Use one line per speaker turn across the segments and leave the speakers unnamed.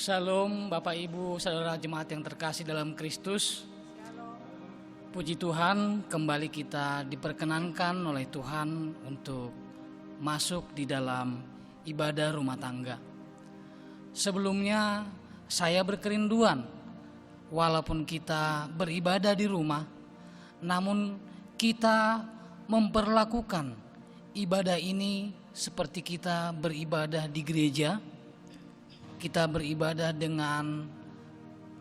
Shalom Bapak Ibu Saudara Jemaat yang terkasih dalam Kristus. Puji Tuhan, kembali kita diperkenankan oleh Tuhan untuk masuk di dalam ibadah rumah tangga. Sebelumnya saya berkerinduan, walaupun kita beribadah di rumah, namun kita memperlakukan ibadah ini seperti kita beribadah di gereja. Kita beribadah dengan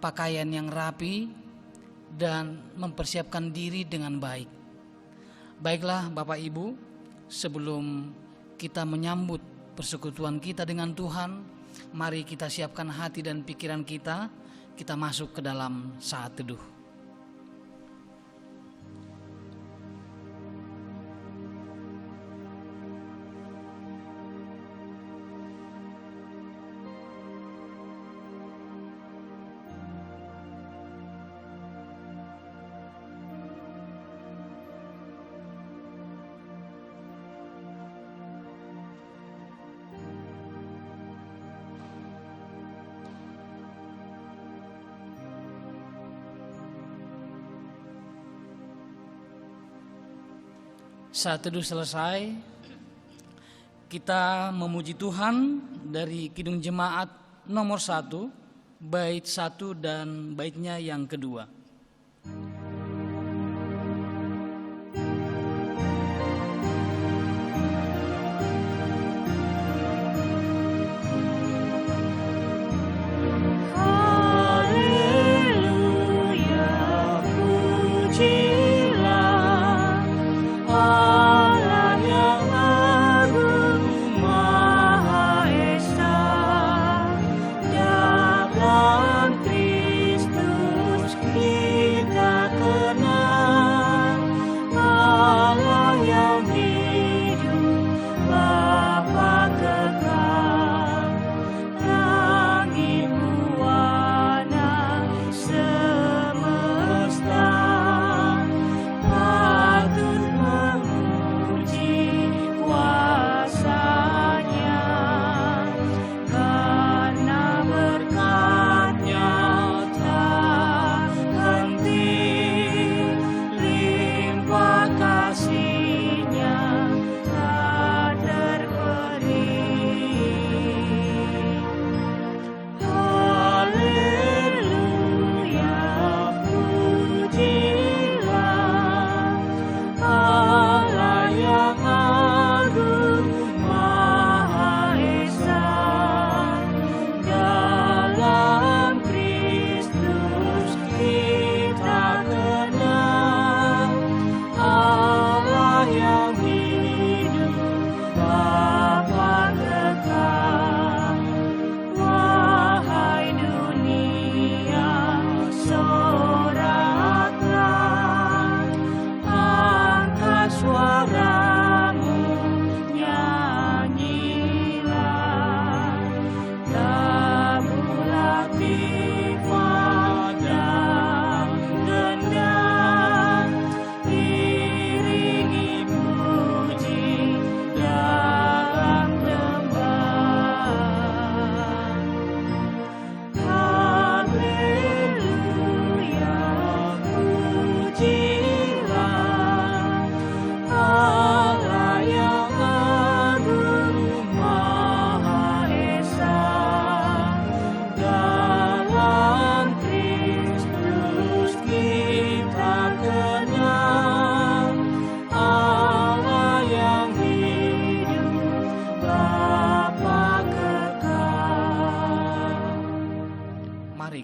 pakaian yang rapi dan mempersiapkan diri dengan baik. Baiklah Bapak Ibu, sebelum kita menyambut persekutuan kita dengan Tuhan, mari kita siapkan hati dan pikiran kita masuk ke dalam saat teduh. Saat teduh selesai, kita memuji Tuhan dari Kidung Jemaat nomor 1, bait 1 dan baitnya yang kedua.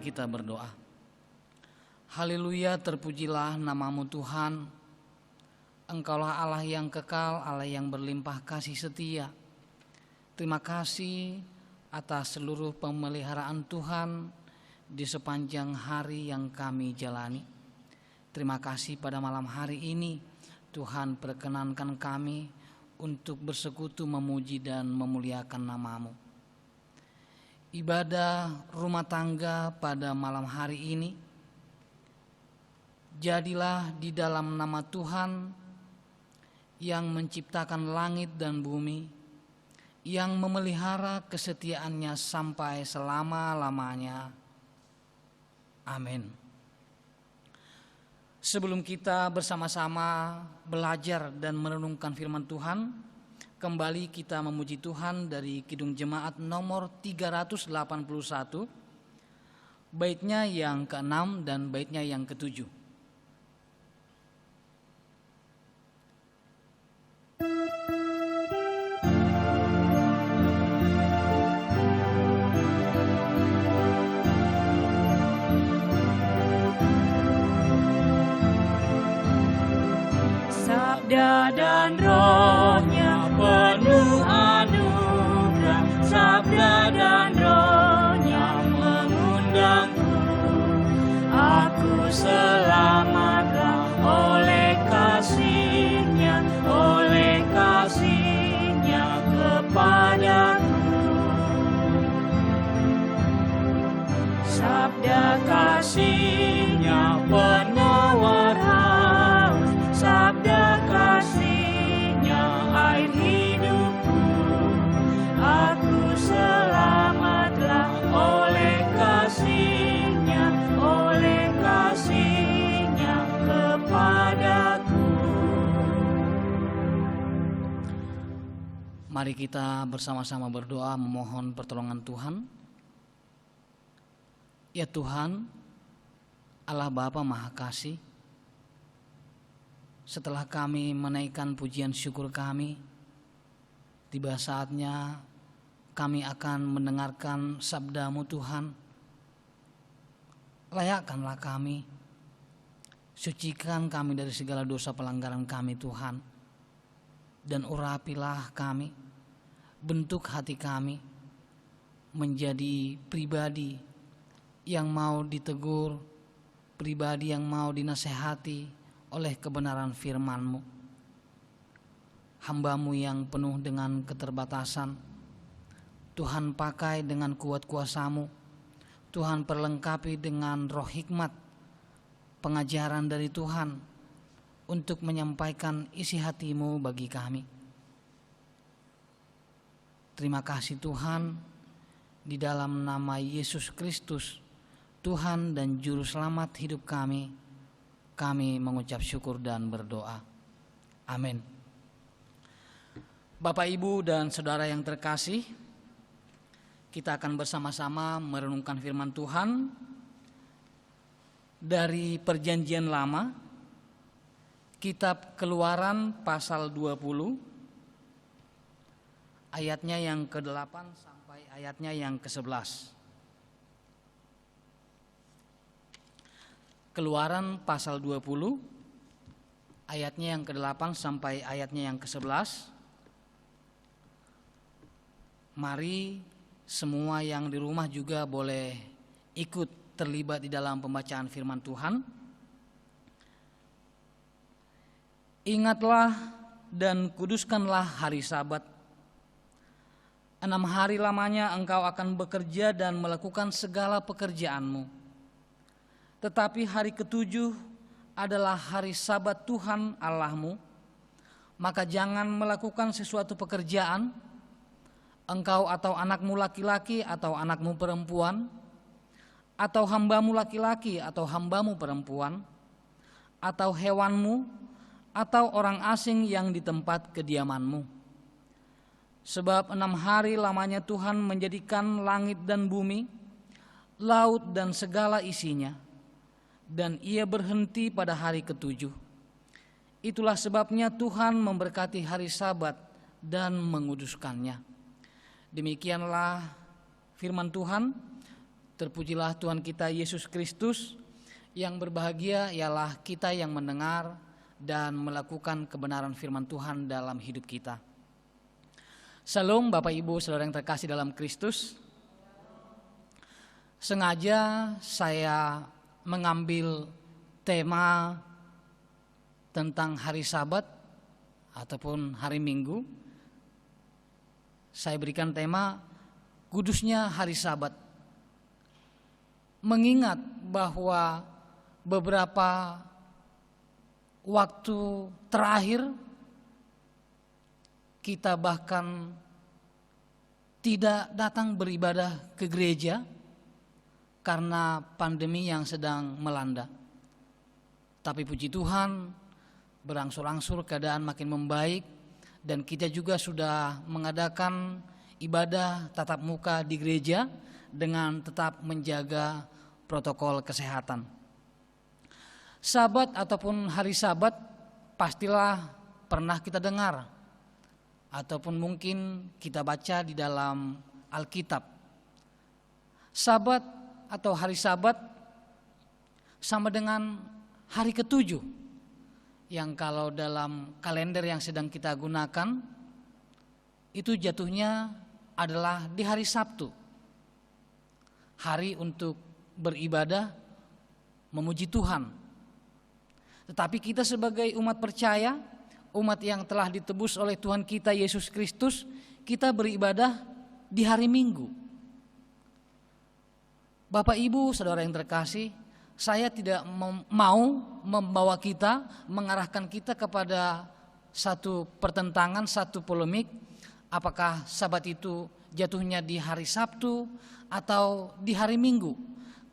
Kita berdoa. Haleluya, terpujilah namamu Tuhan. Engkaulah Allah yang kekal, Allah yang berlimpah kasih setia. Terima kasih atas seluruh pemeliharaan Tuhan di sepanjang hari yang kami jalani. Terima kasih pada malam hari ini Tuhan perkenankan kami untuk bersekutu memuji dan memuliakan namamu. Ibadah rumah tangga pada malam hari ini, jadilah di dalam nama Tuhan yang menciptakan langit dan bumi, yang memelihara kesetiaannya sampai selama-lamanya. Amin. Sebelum kita bersama-sama belajar dan merenungkan firman Tuhan, kembali kita memuji Tuhan dari Kidung Jemaat nomor 381, baitnya yang ke-6 dan baitnya yang ke-7.
Sabda dan Roh-Nya penuh anugerah, sabda dan Roh-Nya mengundangku. Aku selamatlah oleh kasih-Nya, oleh kasih-Nya kepadaku. Sabda kasih-Nya penawar haus, sabda kasih-Nya air hidupku. Aku selamatlah oleh kasih-Nya, oleh kasih-Nya kepadaku.
Mari kita bersama-sama berdoa memohon pertolongan Tuhan. Ya Tuhan, Allah Bapa Maha Kasih, setelah kami menaikkan pujian syukur kami, tiba saatnya kami akan mendengarkan sabda-Mu Tuhan. Layakkanlah kami, sucikan kami dari segala dosa pelanggaran kami Tuhan, dan urapilah kami, bentuk hati kami menjadi pribadi yang mau ditegur, pribadi yang mau dinasehati oleh kebenaran firman-Mu. Hamba-Mu yang penuh dengan keterbatasan, Tuhan pakai dengan kuat kuasa-Mu. Tuhan perlengkapi dengan roh hikmat, pengajaran dari Tuhan untuk menyampaikan isi hati-Mu bagi kami. Terima kasih Tuhan, di dalam nama Yesus Kristus, Tuhan dan Juru Selamat hidup kami mengucap syukur dan berdoa. Amin. Bapak, Ibu, dan Saudara yang terkasih, kita akan bersama-sama merenungkan firman Tuhan dari Perjanjian Lama, Kitab Keluaran pasal 20, ayatnya yang ke-8 sampai ayatnya yang ke-11. Keluaran pasal 20, ayatnya yang ke-8 sampai ayatnya yang ke-11. Mari semua yang di rumah juga boleh ikut terlibat di dalam pembacaan firman Tuhan. Ingatlah dan kuduskanlah hari Sabat. 6 hari lamanya engkau akan bekerja dan melakukan segala pekerjaanmu. Tetapi hari ke-7 adalah hari Sabat Tuhan Allahmu. Maka jangan melakukan sesuatu pekerjaan, engkau atau anakmu laki-laki atau anakmu perempuan, atau hambamu laki-laki atau hambamu perempuan, atau hewanmu, atau orang asing yang di tempat kediamanmu. Sebab 6 hari lamanya Tuhan menjadikan langit dan bumi, laut dan segala isinya, dan ia berhenti pada hari ke-7. Itulah sebabnya Tuhan memberkati hari Sabat dan menguduskannya. Demikianlah firman Tuhan. Terpujilah Tuhan kita Yesus Kristus. Yang berbahagia ialah kita yang mendengar dan melakukan kebenaran firman Tuhan dalam hidup kita. Salam Bapak Ibu Saudara yang terkasih dalam Kristus. Sengaja saya mengambil tema tentang hari Sabat ataupun hari Minggu. Saya berikan tema kudusnya hari Sabat, mengingat bahwa beberapa waktu terakhir kita bahkan tidak datang beribadah ke gereja karena pandemi yang sedang melanda. Tapi puji Tuhan, berangsur-angsur keadaan makin membaik dan kita juga sudah mengadakan ibadah tatap muka di gereja dengan tetap menjaga protokol kesehatan. Sabat ataupun hari Sabat pastilah pernah kita dengar ataupun mungkin kita baca di dalam Alkitab. Sabat atau hari Sabat sama dengan hari ketujuh yang kalau dalam kalender yang sedang kita gunakan itu jatuhnya adalah di hari Sabtu. Hari untuk beribadah, memuji Tuhan. Tetapi kita sebagai umat percaya, umat yang telah ditebus oleh Tuhan kita Yesus Kristus, kita beribadah di hari Minggu. Bapak Ibu, saudara yang terkasih, saya tidak mau membawa kita, mengarahkan kita kepada satu pertentangan, satu polemik, apakah Sabat itu jatuhnya di hari Sabtu atau di hari Minggu,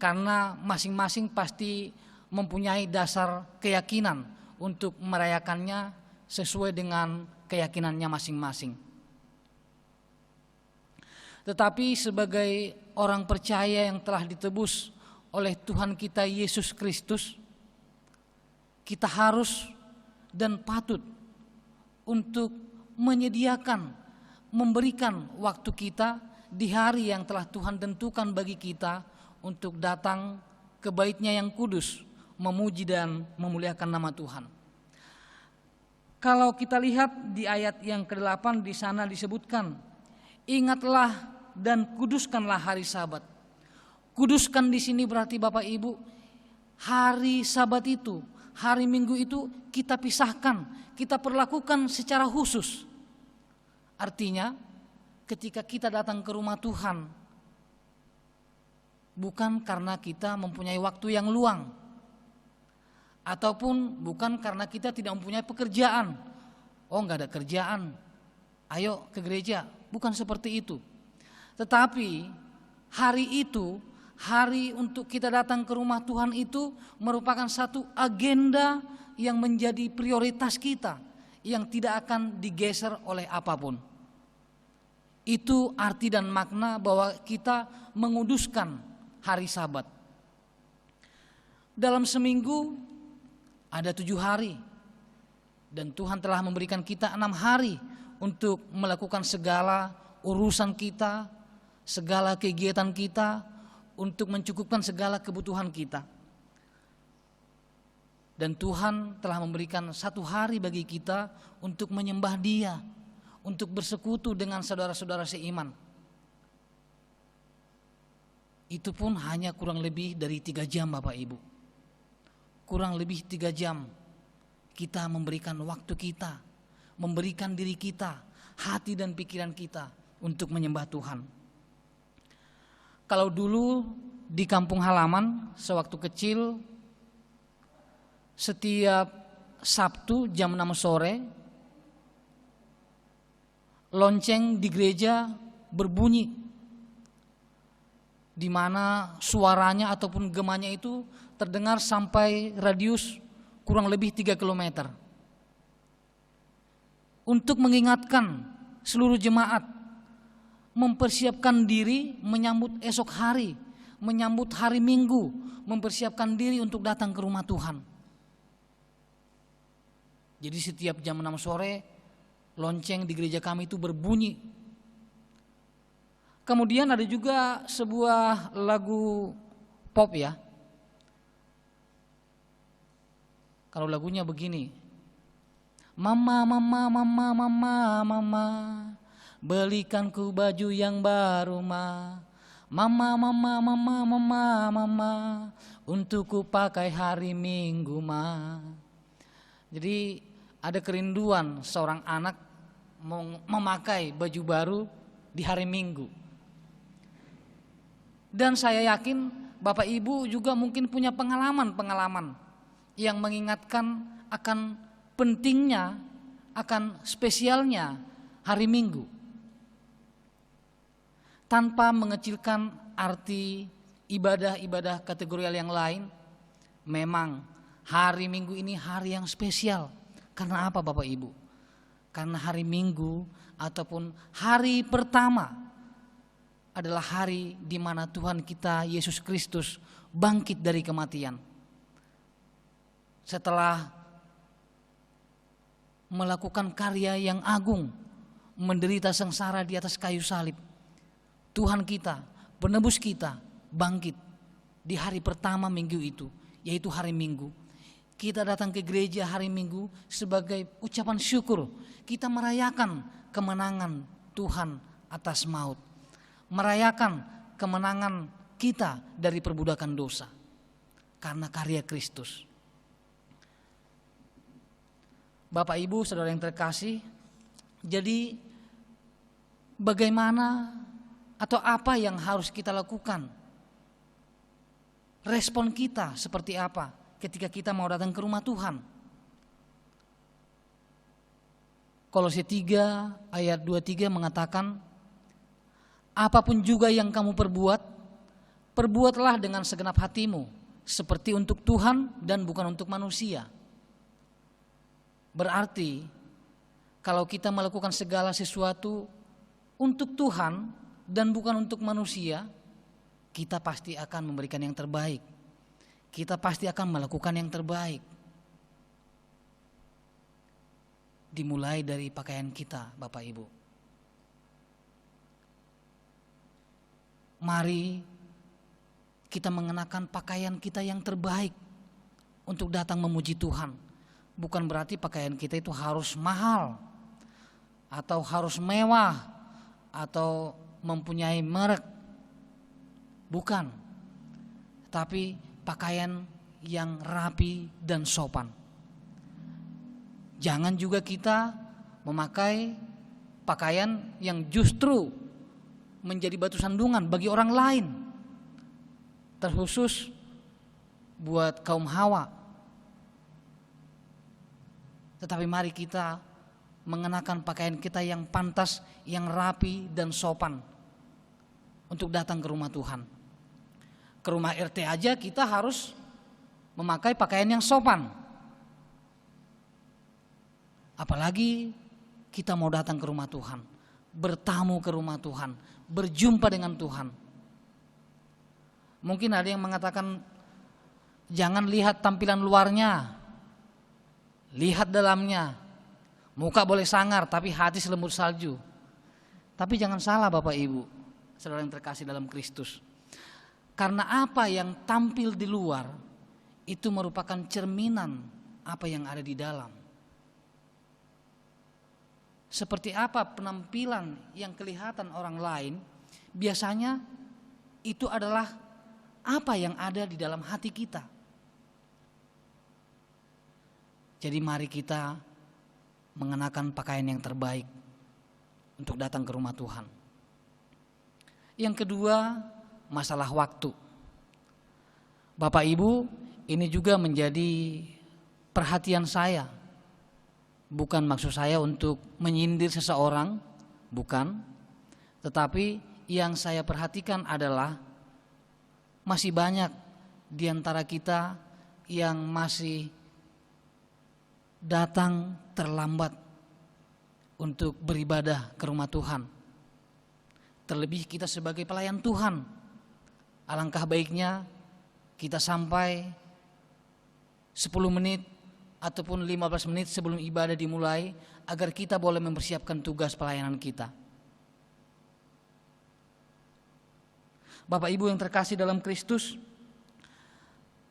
karena masing-masing pasti mempunyai dasar keyakinan untuk merayakannya sesuai dengan keyakinannya masing-masing. Tetapi sebagai orang percaya yang telah ditebus oleh Tuhan kita Yesus Kristus, kita harus dan patut untuk menyediakan, memberikan waktu kita di hari yang telah Tuhan tentukan bagi kita untuk datang ke bait-Nya yang kudus, memuji dan memuliakan nama Tuhan. Kalau kita lihat di ayat yang ke-8 di sana disebutkan, ingatlah dan kuduskanlah hari Sabat. Kuduskan di sini berarti Bapak Ibu, hari Sabat itu, hari Minggu itu kita pisahkan, kita perlakukan secara khusus. Artinya, ketika kita datang ke rumah Tuhan, bukan karena kita mempunyai waktu yang luang, ataupun bukan karena kita tidak mempunyai pekerjaan. Oh, enggak ada kerjaan, ayo ke gereja. Bukan seperti itu. Tetapi hari itu, hari untuk kita datang ke rumah Tuhan itu merupakan satu agenda yang menjadi prioritas kita, yang tidak akan digeser oleh apapun. Itu arti dan makna bahwa kita menguduskan hari Sabat. Dalam seminggu ada 7 hari, dan Tuhan telah memberikan kita 6 hari untuk melakukan segala urusan kita, segala kegiatan kita, untuk mencukupkan segala kebutuhan kita. Dan Tuhan telah memberikan 1 hari bagi kita untuk menyembah Dia, untuk bersekutu dengan saudara-saudara seiman. Itu pun hanya kurang lebih dari 3 jam Bapak Ibu. Kurang lebih 3 jam kita memberikan waktu kita, memberikan diri kita, hati dan pikiran kita untuk menyembah Tuhan. Kalau dulu di kampung halaman sewaktu kecil, setiap Sabtu jam 6 sore lonceng di gereja berbunyi, di mana suaranya ataupun gemanya itu terdengar sampai radius kurang lebih 3 km. Untuk mengingatkan seluruh jemaat mempersiapkan diri menyambut esok hari, menyambut hari Minggu, mempersiapkan diri untuk datang ke rumah Tuhan. Jadi setiap jam 6 sore lonceng di gereja kami itu berbunyi. Kemudian ada juga sebuah lagu pop ya. Kalau lagunya begini, mama, mama, mama, mama, mama, belikanku baju yang baru ma. Mama, mama, mama, mama, mama, untuk ku pakai hari Minggu ma. Jadi ada kerinduan seorang anak memakai baju baru di hari Minggu. Dan saya yakin Bapak Ibu juga mungkin punya pengalaman-pengalaman yang mengingatkan akan pentingnya, akan spesialnya hari Minggu. tanpa mengecilkan arti ibadah-ibadah kategorial yang lain, memang hari Minggu ini hari yang spesial. Karena apa Bapak Ibu? Karena hari Minggu ataupun hari pertama adalah hari di mana Tuhan kita Yesus Kristus bangkit dari kematian. Setelah melakukan karya yang agung, menderita sengsara di atas kayu salib, Tuhan kita, penebus kita, bangkit di hari pertama minggu itu, yaitu hari Minggu. Kita datang ke gereja hari Minggu sebagai ucapan syukur. Kita merayakan kemenangan Tuhan atas maut, merayakan kemenangan kita dari perbudakan dosa karena karya Kristus. Bapak Ibu saudara yang terkasih, jadi bagaimana atau apa yang harus kita lakukan? Respon kita seperti apa ketika kita mau datang ke rumah Tuhan? Kolose 3 ayat 23 mengatakan, apapun juga yang kamu perbuat, perbuatlah dengan segenap hatimu, seperti untuk Tuhan dan bukan untuk manusia. Berarti kalau kita melakukan segala sesuatu untuk Tuhan dan bukan untuk manusia, kita pasti akan memberikan yang terbaik. Kita pasti akan melakukan yang terbaik. Dimulai dari pakaian kita, Bapak Ibu. Mari kita mengenakan pakaian kita yang terbaik untuk datang memuji Tuhan. Bukan berarti pakaian kita itu harus mahal atau harus mewah atau mempunyai merek. Bukan. Tapi pakaian yang rapi dan sopan. Jangan juga kita memakai pakaian yang justru menjadi batu sandungan bagi orang lain. Terkhusus buat kaum Hawa. Tetapi mari kita mengenakan pakaian kita yang pantas, yang rapi dan sopan untuk datang ke rumah Tuhan. Ke rumah RT aja kita harus memakai pakaian yang sopan. Apalagi kita mau datang ke rumah Tuhan, bertamu ke rumah Tuhan, berjumpa dengan Tuhan. Mungkin ada yang mengatakan, jangan lihat tampilan luarnya, lihat dalamnya. Muka boleh sangar tapi hati selembut salju. Tapi jangan salah Bapak Ibu, saudara yang terkasih dalam Kristus. Karena apa yang tampil di luar itu merupakan cerminan apa yang ada di dalam. Seperti apa penampilan yang kelihatan orang lain, biasanya itu adalah apa yang ada di dalam hati kita. Jadi mari kita mengenakan pakaian yang terbaik untuk datang ke rumah Tuhan. Yang kedua, masalah waktu. Bapak Ibu, ini juga menjadi perhatian saya. Bukan maksud saya untuk menyindir seseorang, bukan. Tetapi yang saya perhatikan adalah masih banyak di antara kita yang masih datang terlambat untuk beribadah ke rumah Tuhan. Terlebih kita sebagai pelayan Tuhan, alangkah baiknya kita sampai 10 menit ataupun 15 menit sebelum ibadah dimulai, agar kita boleh mempersiapkan tugas pelayanan kita. Bapak Ibu yang terkasih dalam Kristus,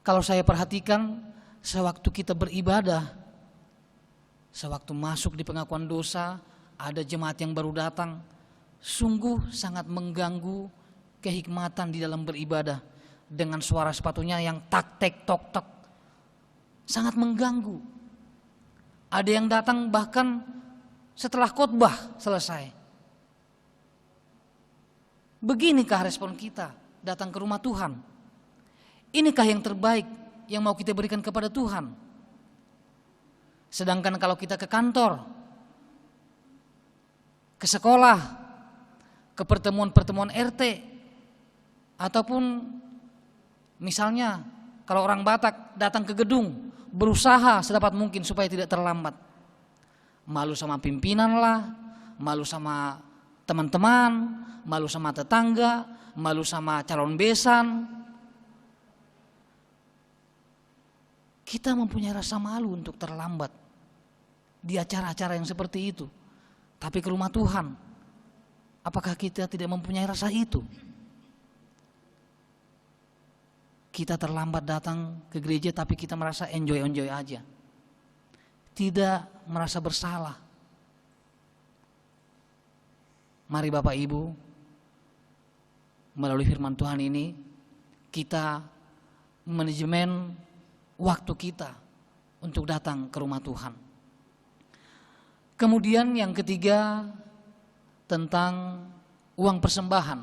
kalau saya perhatikan, sewaktu kita beribadah, sewaktu masuk di pengakuan dosa, ada jemaat yang baru datang, sungguh sangat mengganggu kehikmatan di dalam beribadah dengan suara sepatunya yang tak tek tok tok, sangat mengganggu. Ada yang datang bahkan setelah khotbah selesai. Beginikah respon kita datang ke rumah Tuhan? Inikah yang terbaik yang mau kita berikan kepada Tuhan? Sedangkan kalau kita ke kantor, ke sekolah, ke pertemuan-pertemuan RT, ataupun misalnya kalau orang Batak datang ke gedung, berusaha sedapat mungkin supaya tidak terlambat. Malu sama pimpinan lah, malu sama teman-teman, malu sama tetangga, malu sama calon besan. Kita mempunyai rasa malu untuk terlambat di acara-acara yang seperti itu. Tapi ke rumah Tuhan, apakah kita tidak mempunyai rasa itu? Kita terlambat datang ke gereja tapi kita merasa enjoy aja. Tidak merasa bersalah. Mari Bapak Ibu, melalui firman Tuhan ini, kita manajemen waktu kita untuk datang ke rumah Tuhan. Kemudian yang ketiga, tentang uang persembahan.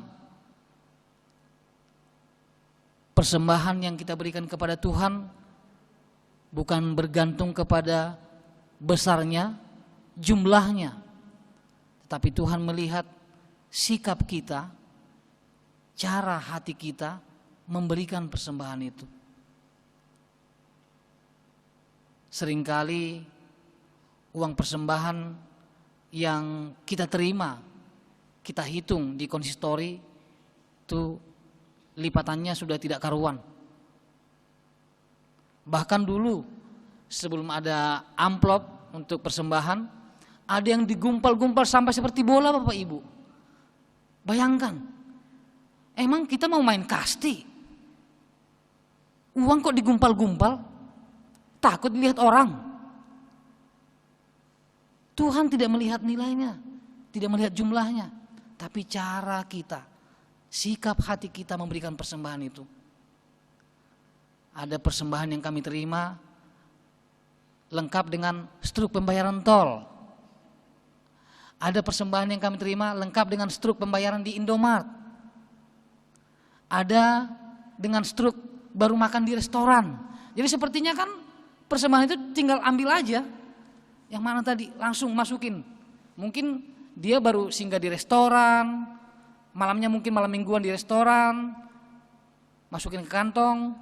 Persembahan yang kita berikan kepada Tuhan bukan bergantung kepada besarnya, jumlahnya, tetapi Tuhan melihat sikap kita, cara hati kita memberikan persembahan itu. Seringkali uang persembahan yang kita terima, kita hitung di konsistori, itu lipatannya sudah tidak karuan. Bahkan dulu sebelum ada amplop untuk persembahan, ada yang digumpal-gumpal sampai seperti bola Bapak Ibu. Bayangkan, emang kita mau main kasti? Uang kok digumpal-gumpal? Takut dilihat orang. Tuhan tidak melihat nilainya, tidak melihat jumlahnya, tapi cara kita, sikap hati kita memberikan persembahan itu. Ada persembahan yang kami terima lengkap dengan struk pembayaran tol. Ada persembahan yang kami terima lengkap dengan struk pembayaran di Indomart. Ada dengan struk baru makan di restoran. Jadi sepertinya kan persembahan itu tinggal ambil aja. Yang mana tadi langsung masukin. Mungkin dia baru singgah di restoran, malamnya mungkin malam mingguan di restoran, masukin ke kantong.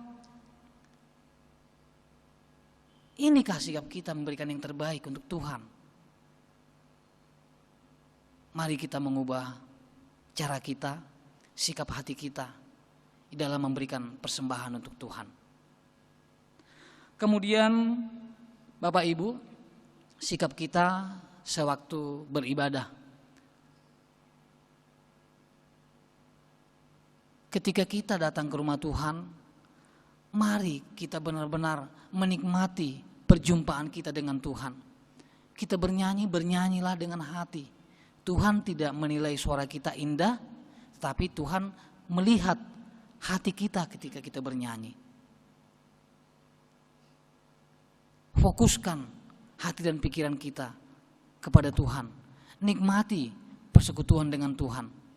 Inikah sikap kita memberikan yang terbaik untuk Tuhan? Mari kita mengubah cara kita, sikap hati kita di dalam memberikan persembahan untuk Tuhan. Kemudian Bapak Ibu, sikap kita sewaktu beribadah. Ketika kita datang ke rumah Tuhan, mari kita benar-benar menikmati perjumpaan kita dengan Tuhan. Kita bernyanyilah dengan hati. Tuhan tidak menilai suara kita indah, tetapi Tuhan melihat hati kita ketika kita bernyanyi. Fokuskan hati dan pikiran kita kepada Tuhan. Nikmati persekutuan dengan Tuhan.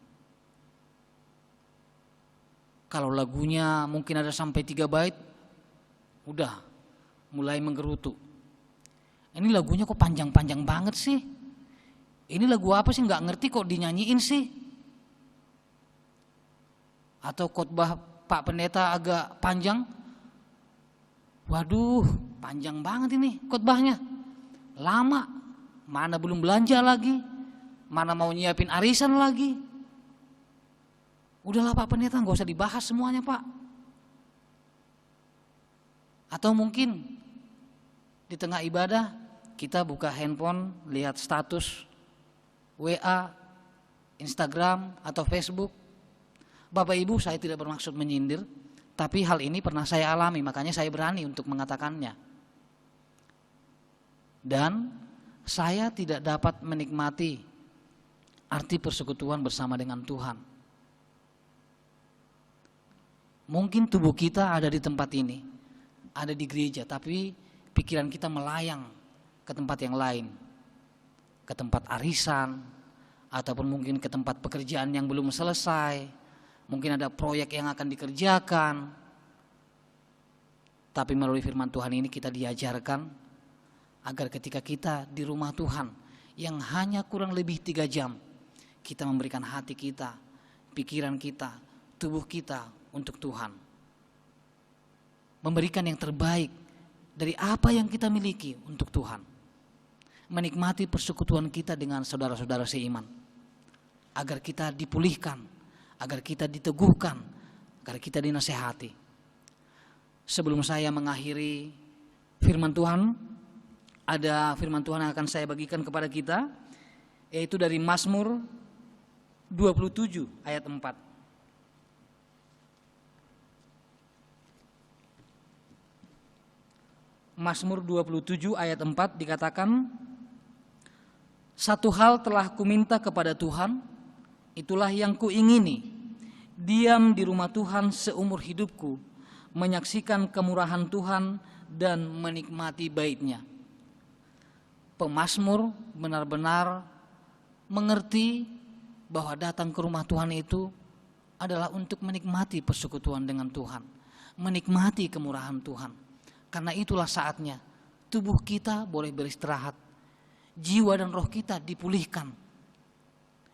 Kalau lagunya mungkin ada sampai 3 bait, udah mulai menggerutu. Ini lagunya kok panjang-panjang banget sih? Ini lagu apa sih, nggak ngerti kok dinyanyiin sih? Atau khotbah Pak Pendeta agak panjang. Waduh, panjang banget ini khotbahnya. Lama, mana belum belanja lagi, mana mau nyiapin arisan lagi. Udahlah Pak Pendeta, nggak usah dibahas semuanya Pak. Atau mungkin di tengah ibadah kita buka handphone, lihat status WA, Instagram atau Facebook. Bapak Ibu, saya tidak bermaksud menyindir, tapi hal ini pernah saya alami, makanya saya berani untuk mengatakannya. Dan saya tidak dapat menikmati arti persekutuan bersama dengan Tuhan. Mungkin tubuh kita ada di tempat ini, ada di gereja, tapi pikiran kita melayang ke tempat yang lain, ke tempat arisan, ataupun mungkin ke tempat pekerjaan yang belum selesai, mungkin ada proyek yang akan dikerjakan. Tapi melalui firman Tuhan ini kita diajarkan agar ketika kita di rumah Tuhan yang hanya kurang lebih 3 jam, kita memberikan hati kita, pikiran kita, tubuh kita untuk Tuhan. Memberikan yang terbaik dari apa yang kita miliki untuk Tuhan. Menikmati persekutuan kita dengan saudara-saudara seiman. Agar kita dipulihkan, agar kita diteguhkan, agar kita dinasehati. Sebelum saya mengakhiri firman Tuhan, ada firman Tuhan yang akan saya bagikan kepada kita, yaitu dari Mazmur 27 ayat 4. Mazmur 27 ayat 4 dikatakan, satu hal telah kuminta kepada Tuhan, itulah yang kuingini, diam di rumah Tuhan seumur hidupku, menyaksikan kemurahan Tuhan dan menikmati bait-Nya. Pemazmur benar-benar mengerti bahwa datang ke rumah Tuhan itu adalah untuk menikmati persekutuan dengan Tuhan, menikmati kemurahan Tuhan. Karena itulah saatnya tubuh kita boleh beristirahat, jiwa dan roh kita dipulihkan,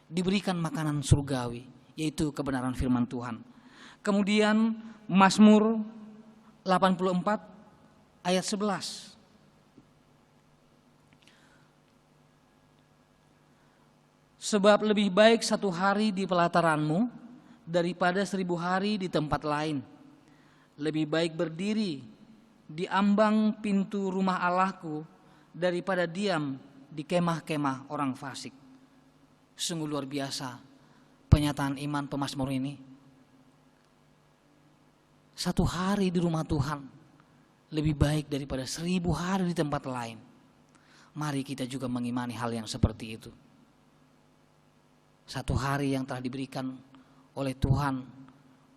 diberikan makanan surgawi, yaitu kebenaran firman Tuhan. Kemudian Mazmur 84 ayat 11. Sebab lebih baik 1 hari di pelataranmu daripada 1000 hari di tempat lain. Lebih baik berdiri di ambang pintu rumah Allahku daripada diam di kemah-kemah orang fasik. Sungguh luar biasa penyataan iman pemazmur ini. 1 hari di rumah Tuhan lebih baik daripada 1000 hari di tempat lain. Mari kita juga mengimani hal yang seperti itu. 1 hari yang telah diberikan oleh Tuhan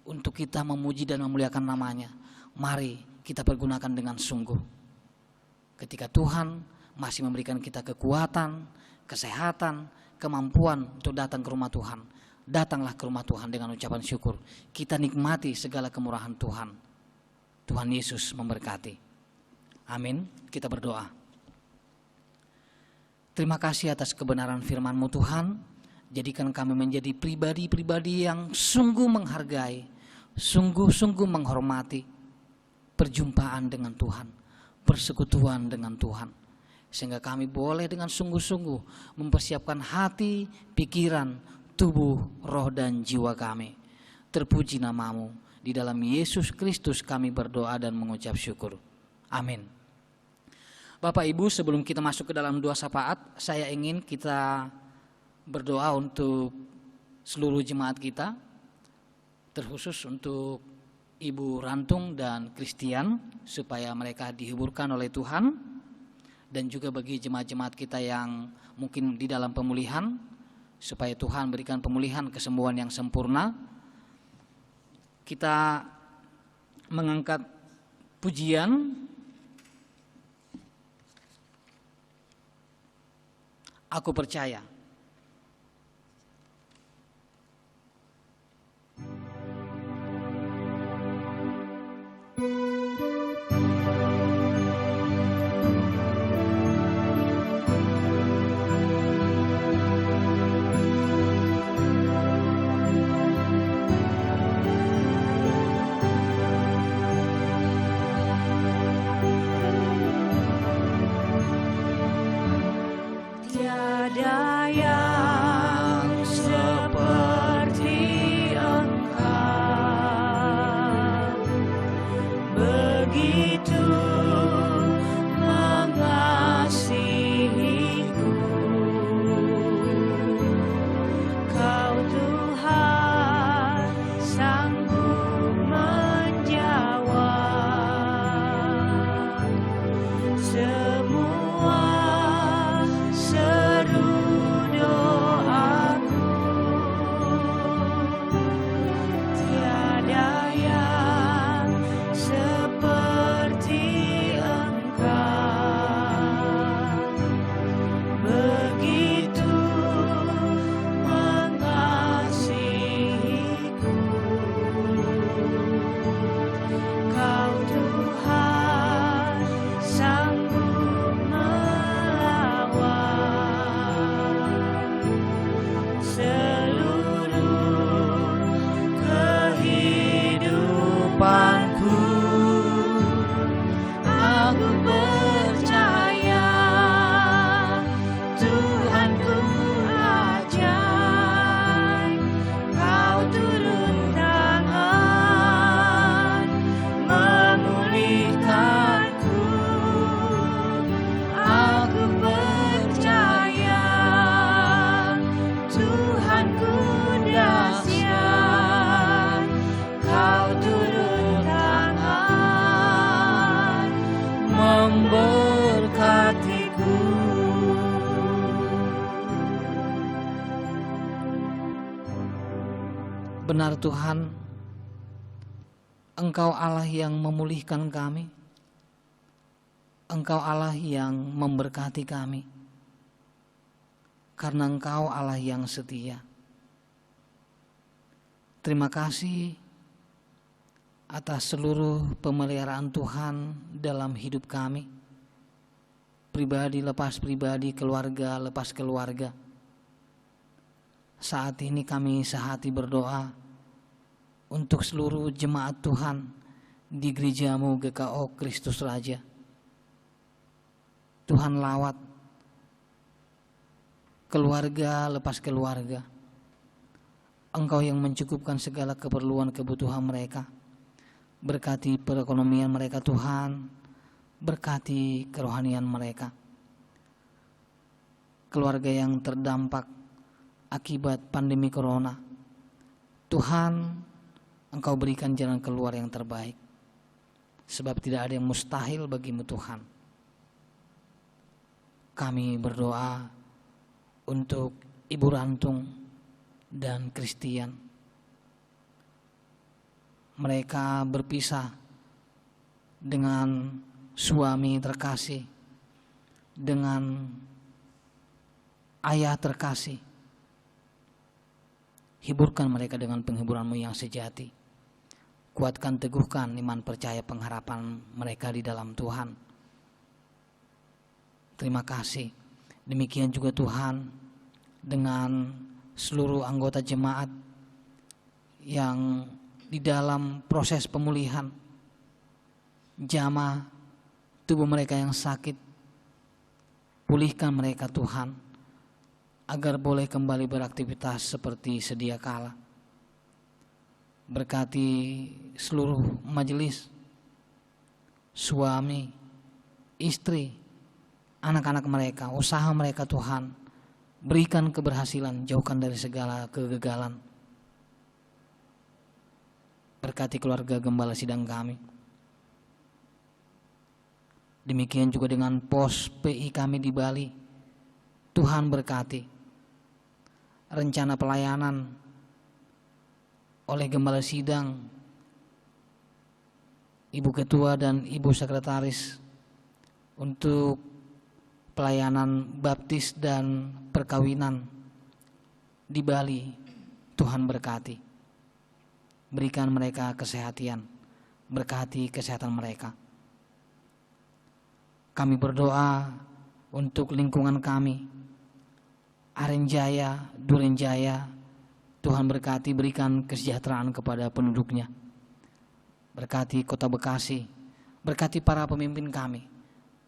untuk kita memuji dan memuliakan namanya. Mari kita pergunakan dengan sungguh. Ketika Tuhan masih memberikan kita kekuatan, kesehatan, kemampuan untuk datang ke rumah Tuhan, datanglah ke rumah Tuhan dengan ucapan syukur. Kita nikmati segala kemurahan Tuhan. Tuhan Yesus memberkati. Amin. Kita berdoa. Terima kasih atas kebenaran firman-Mu Tuhan. Jadikan kami menjadi pribadi-pribadi yang sungguh menghargai, sungguh-sungguh menghormati perjumpaan dengan Tuhan, persekutuan dengan Tuhan. Sehingga kami boleh dengan sungguh-sungguh mempersiapkan hati, pikiran, tubuh, roh dan jiwa kami. Terpuji nama-Mu. Di dalam Yesus Kristus kami berdoa dan mengucap syukur. Amin. Bapak Ibu, sebelum kita masuk ke dalam doa syafaat, saya ingin kita berdoa untuk seluruh jemaat kita, terkhusus untuk Ibu Rantung dan Christian, supaya mereka dihiburkan oleh Tuhan, dan juga bagi jemaat-jemaat kita yang mungkin di dalam pemulihan, supaya Tuhan berikan pemulihan kesembuhan yang sempurna. Kita mengangkat pujian Aku Percaya.
Tiada yang seperti Engkau, begitu mengasihiku. Kau Tuhan sanggup menjawab semua seru doa.
Benar Tuhan, Engkau Allah yang memulihkan kami, Engkau Allah yang memberkati kami, karena Engkau Allah yang setia. Terima kasih atas seluruh pemeliharaan Tuhan dalam hidup kami, pribadi lepas pribadi, keluarga lepas keluarga. Saat ini kami sehati berdoa untuk seluruh jemaat Tuhan di gerejamu GKO Kristus Raja. Tuhan lawat keluarga lepas keluarga. Engkau yang mencukupkan segala keperluan kebutuhan mereka. Berkati perekonomian mereka Tuhan, berkati kerohanian mereka. Keluarga yang terdampak akibat pandemi corona, Tuhan, Engkau berikan jalan keluar yang terbaik, sebab tidak ada yang mustahil bagimu Tuhan. Kami berdoa untuk Ibu Rantung dan Christian. Mereka berpisah dengan suami terkasih, dengan ayah terkasih. Hiburkan mereka dengan penghiburan-Mu yang sejati. Kuatkan, teguhkan iman percaya pengharapan mereka di dalam Tuhan. Terima kasih. Demikian juga Tuhan dengan seluruh anggota jemaat yang di dalam proses pemulihan, jamah tubuh mereka yang sakit, pulihkan mereka Tuhan, agar boleh kembali beraktivitas seperti sedia kala. Berkati seluruh majelis, suami, istri, anak-anak mereka, usaha mereka Tuhan. Berikan keberhasilan, jauhkan dari segala kegagalan. Berkati keluarga gembala sidang kami. Demikian juga dengan pos PI kami di Bali. Tuhan berkati rencana pelayanan oleh gembala sidang, Ibu Ketua dan Ibu Sekretaris untuk pelayanan baptis dan perkawinan di Bali. Tuhan berkati, berikan mereka kesehatan, berkati kesehatan mereka. Kami berdoa untuk lingkungan kami, Arenjaya, Durenjaya. Tuhan berkati, berikan kesejahteraan kepada penduduknya. Berkati Kota Bekasi, berkati para pemimpin kami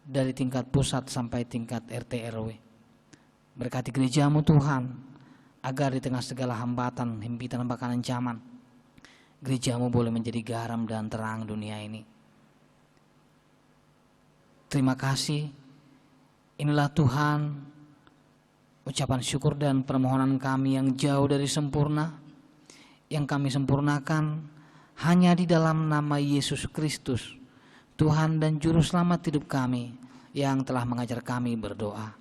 dari tingkat pusat sampai tingkat RT RW. Berkati gerejamu Tuhan, agar di tengah segala hambatan, himpitan, bahkan ancaman, gerejamu boleh menjadi garam dan terang dunia ini. Terima kasih. Inilah Tuhan, ucapan syukur dan permohonan kami yang jauh dari sempurna, yang kami sempurnakan hanya di dalam nama Yesus Kristus, Tuhan dan Juru Selamat hidup kami, yang telah mengajar kami berdoa.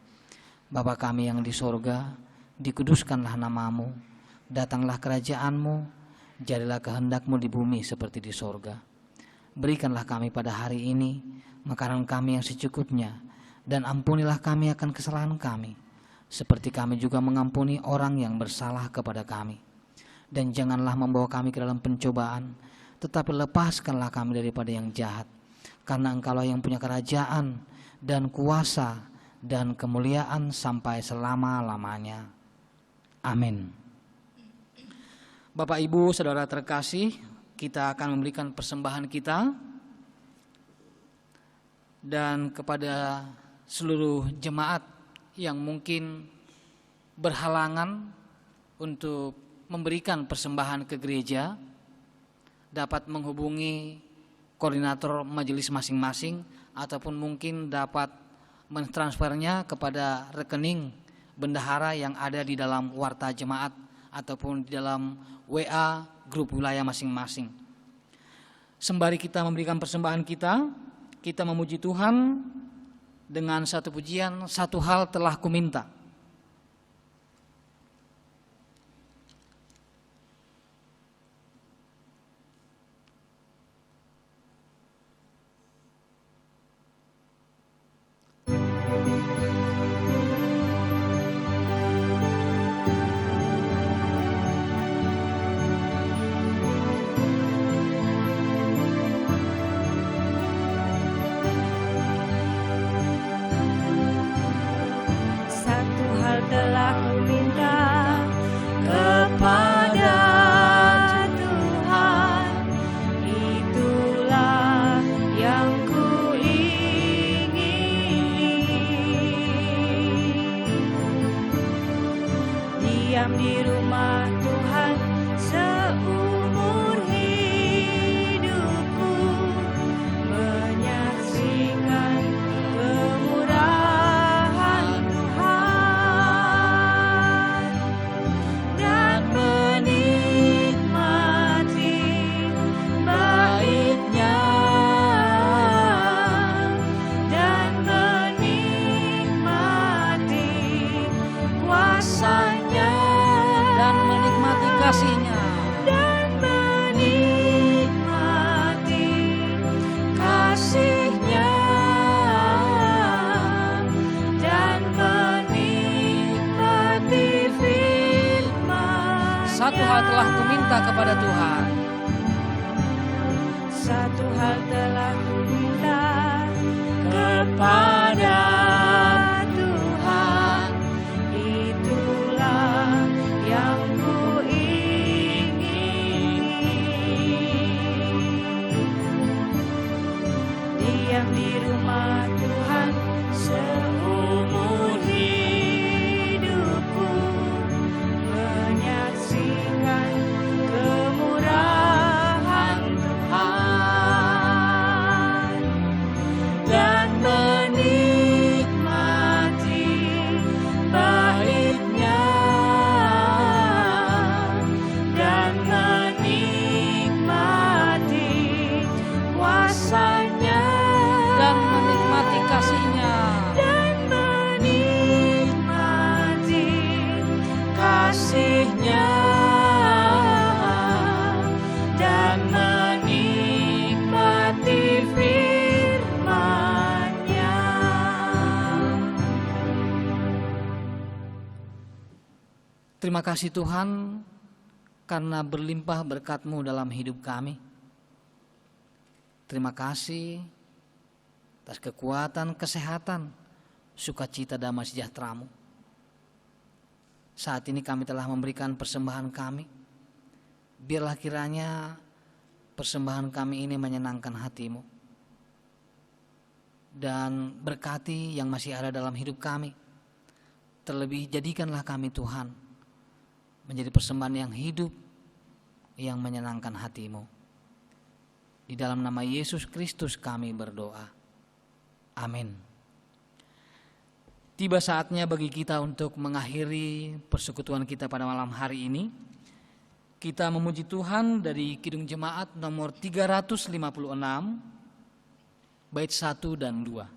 Bapa kami yang di sorga, dikuduskanlah namamu, datanglah kerajaan-Mu, jadilah kehendak-Mu di bumi seperti di sorga. Berikanlah kami pada hari ini makanan kami yang secukupnya, dan ampunilah kami akan kesalahan kami, seperti kami juga mengampuni orang yang bersalah kepada kami. Dan janganlah membawa kami ke dalam pencobaan, tetapi lepaskanlah kami daripada yang jahat. Karena Engkaulah yang punya kerajaan dan kuasa dan kemuliaan sampai selama-lamanya. Amin. Bapak Ibu Saudara terkasih, kita akan memberikan persembahan kita. Dan kepada seluruh jemaat yang mungkin berhalangan untuk memberikan persembahan ke gereja, dapat menghubungi koordinator majelis masing-masing, ataupun mungkin dapat mentransfernya kepada rekening bendahara yang ada di dalam warta jemaat ataupun di dalam WA grup wilayah masing-masing. Sembari kita memberikan persembahan kita memuji Tuhan dengan satu pujian, satu hal telah kuminta.
diam di rumah Tuhan seumur hidupku, menyaksikan kemurahan Tuhan dan menikmati baiknya dan menikmati kuasanya
dan menikmati kasih-Nya
dan menikmati kasih-Nya dan menikmati firman-Nya.
Satu hal telah kuminta kepada Tuhan,
Satu hal telah kuminta kepada Tuhan, itulah yang kuingini. Diam di rumah Tuhan seumur hidupku, menyaksikan kemurahan Tuhan dan menikmati baiknya dan menikmati kuasanya
dan menikmati kasih-Nya
dan menikmati kasih-Nya dan menikmati firman-Nya.
Terima kasih Tuhan karena berlimpah berkat-Mu dalam hidup kami. Terima kasih atas kekuatan, kesehatan, sukacita, damai sejahtera-Mu. Saat ini kami telah memberikan persembahan kami. Biarlah kiranya persembahan kami ini menyenangkan hati-Mu. Dan berkati yang masih ada dalam hidup kami. Terlebih jadikanlah kami Tuhan menjadi persembahan yang hidup, yang menyenangkan hati-Mu. Di dalam nama Yesus Kristus kami berdoa. Amin. Tiba saatnya bagi kita untuk mengakhiri persekutuan kita pada malam hari ini. Kita memuji Tuhan dari Kidung Jemaat nomor 356, bait 1 dan 2.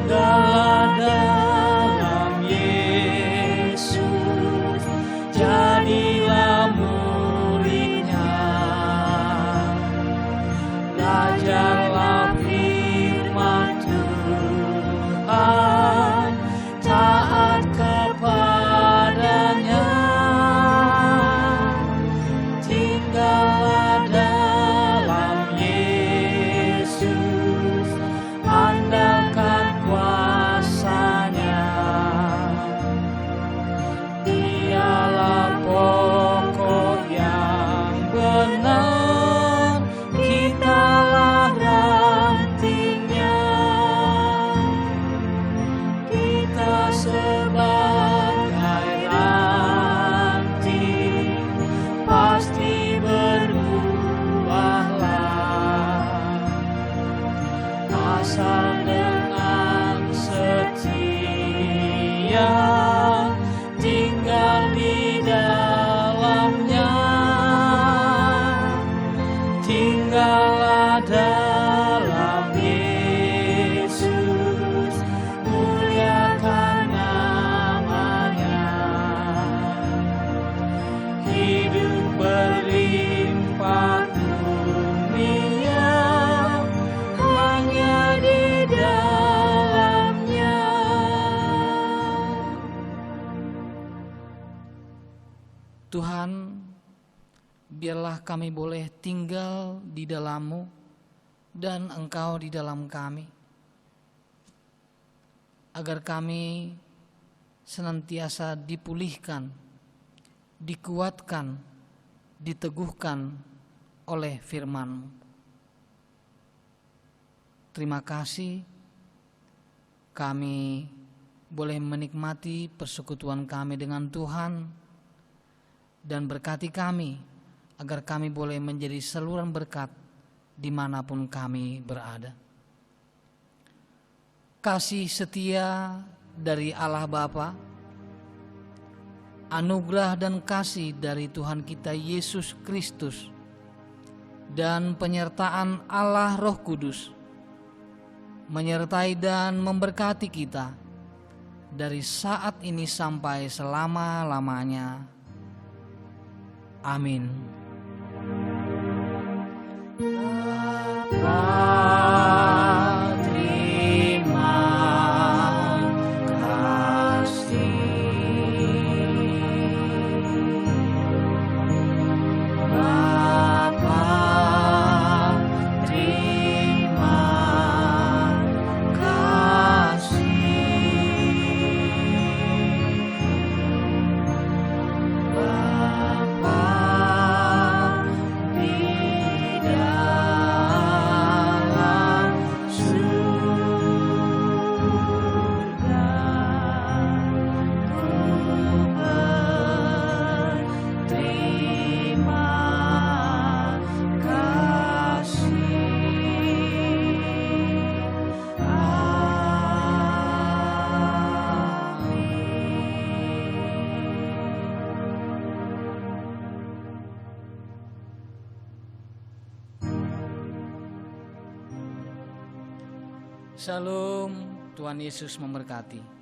Tinggallah dalam Yesus, jadilah murid-Nya, belajarlah firman Tuhan, taat kepadanya. Tinggallah dalam Yesus, andalkan kuasanya. Dialah pokok yang benar, kitalah rantingnya. Kita sebagai ranting pasti berbuahlah, asal dengan setia tinggal di dalamnya. Tinggallah dalam Yesus, muliakan namanya. Hidup berlimpah dunia hanya di dalamnya.
Tuhan, biarlah kami boleh tinggal di dalam-Mu dan Engkau di dalam kami, agar kami senantiasa dipulihkan, dikuatkan, diteguhkan oleh firman-Mu. Terima kasih kami boleh menikmati persekutuan kami dengan Tuhan, dan berkati kami agar kami boleh menjadi saluran berkat dimanapun kami berada. Kasih setia dari Allah Bapa, anugerah dan kasih dari Tuhan kita Yesus Kristus, dan penyertaan Allah Roh Kudus menyertai dan memberkati kita dari saat ini sampai selama-lamanya. Amin. Shalom, Tuhan Yesus memberkati.